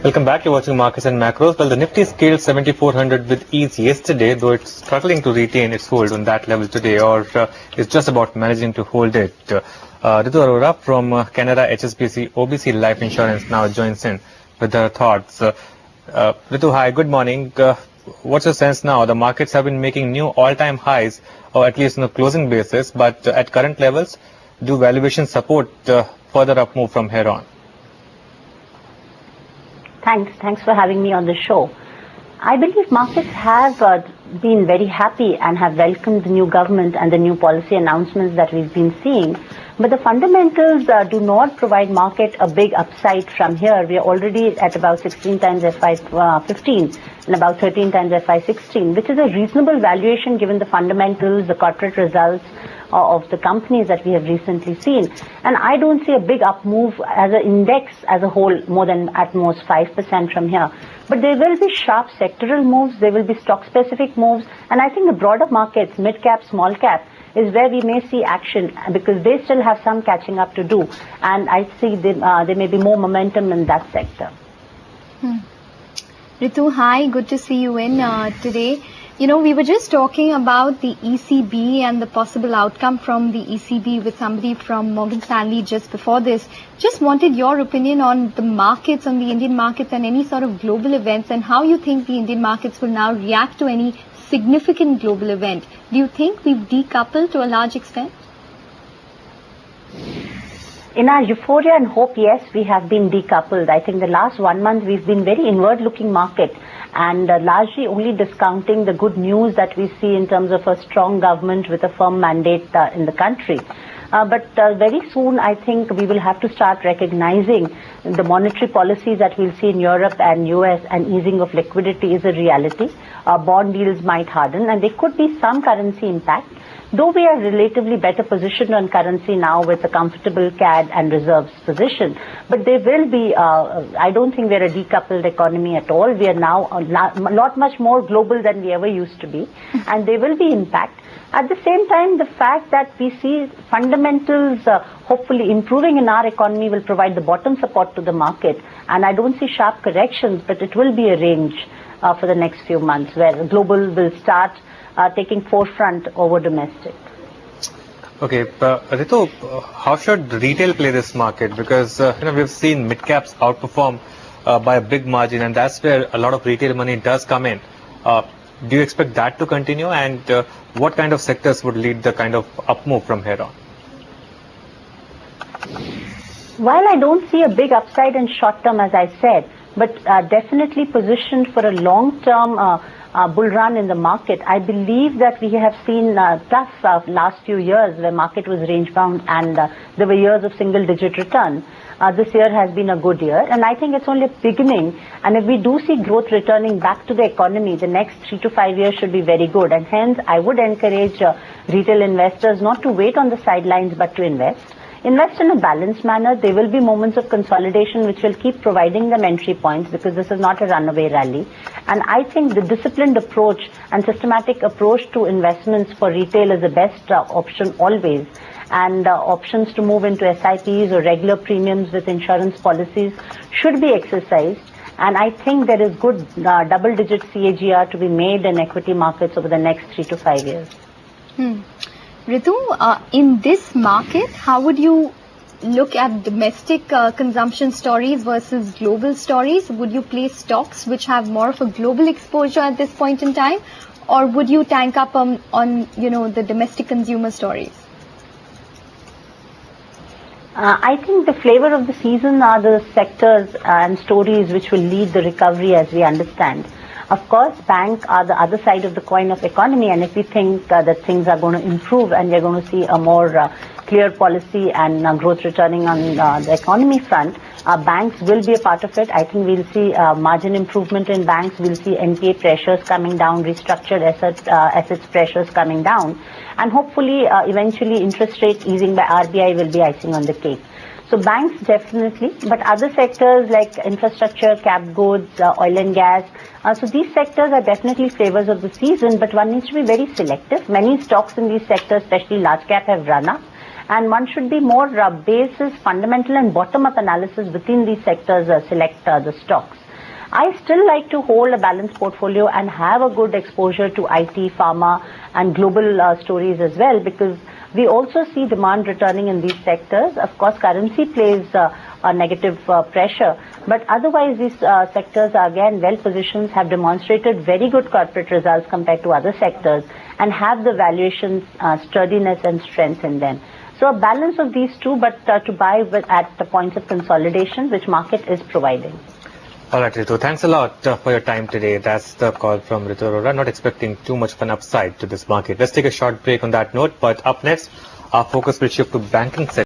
Welcome back. You're watching Markets and Macros. Well, the Nifty scaled 7,400 with ease yesterday, though it's struggling to retain its hold on that level today, or it's just about managing to hold it. Ritu Arora from Canada HSBC OBC Life Insurance now joins in with her thoughts. Ritu, hi, good morning. What's your sense now? The markets have been making new all-time highs, or at least on a closing basis, but at current levels, do valuations support further up move from here on? Thanks for having me on the show. I believe markets have been very happy and have welcomed the new government and the new policy announcements that we've been seeing. But the fundamentals do not provide market a big upside from here. We are already at about 16 times FY15 and about 13 times FY16, which is a reasonable valuation given the fundamentals, the corporate results of the companies that we have recently seen. And I don't see a big up move as an index as a whole, more than at most 5% from here. But there will be sharp sectoral moves, there will be stock-specific moves, and I think the broader markets, mid-cap, small-cap, is where we may see action because they still have some catching up to do. And I see there may be more momentum in that sector. Ritu, hi, good to see you in today. You know, we were just talking about the ECB and the possible outcome from the ECB with somebody from Morgan Stanley just before this. Just wanted your opinion on the markets, on the Indian markets and any sort of global events and how you think the Indian markets will now react to any significant global event. Do you think we've decoupled to a large extent? In our euphoria and hope, yes, we have been decoupled. I think the last 1 month we've been very inward-looking market and largely only discounting the good news that we see in terms of a strong government with a firm mandate in the country. But very soon, I think we will have to start recognizing the monetary policies that we'll see in Europe and US and easing of liquidity is a reality. Bond yields might harden and there could be some currency impact. Though we are relatively better positioned on currency now with a comfortable CAD and reserves position, but there will be, I don't think we're a decoupled economy at all. We are now a lot much more global than we ever used to be, and there will be impact. At the same time, the fact that we see fundamentals hopefully improving in our economy will provide the bottom support to the market, and I don't see sharp corrections, but it will be a range for the next few months where global will start taking forefront over domestic. Okay, Ritu, how should retail play this market? Because we've seen mid caps outperform by a big margin, and that's where a lot of retail money does come in. Do you expect that to continue, and what kind of sectors would lead the kind of up move from here on? While I don't see a big upside in short term, as I said, but definitely positioned for a long-term bull run in the market. I believe that we have seen tough last few years where market was range bound and there were years of single-digit return. This year has been a good year, and I think it's only a beginning. And if we do see growth returning back to the economy, the next 3 to 5 years should be very good. And hence, I would encourage retail investors not to wait on the sidelines but to invest. Invest in a balanced manner. There will be moments of consolidation which will keep providing them entry points because this is not a runaway rally. And I think the disciplined approach and systematic approach to investments for retail is the best option always. And options to move into SIPs or regular premiums with insurance policies should be exercised. And I think there is good double-digit CAGR to be made in equity markets over the next 3 to 5 years. Ritu, in this market, how would you look at domestic consumption stories versus global stories? Would you place stocks which have more of a global exposure at this point in time, or would you tank up on the domestic consumer stories? I think the flavor of the season are the sectors and stories which will lead the recovery as we understand. Of course, banks are the other side of the coin of economy, and if we think that things are going to improve and we're going to see a more clear policy and growth returning on the economy front, banks will be a part of it. I think we'll see margin improvement in banks. We'll see NPA pressures coming down, restructured assets pressures coming down, and hopefully eventually interest rate easing by RBI will be icing on the cake. So banks definitely, but other sectors like infrastructure, cap goods, oil and gas, so these sectors are definitely flavors of the season, but one needs to be very selective. Many stocks in these sectors, especially large cap, have run up, and one should be more basis, fundamental and bottom-up analysis within these sectors select the stocks. I still like to hold a balanced portfolio and have a good exposure to IT, pharma and global stories as well, because we also see demand returning in these sectors. Of course, currency plays a negative pressure, but otherwise these sectors are again well positioned, have demonstrated very good corporate results compared to other sectors, and have the valuations, sturdiness and strength in them. So a balance of these two, but to buy at the points of consolidation which market is providing. All right, Ritu, thanks a lot for your time today. That's the call from Ritu Arora. Not expecting too much of an upside to this market. Let's take a short break on that note, but up next, our focus will shift to banking sector.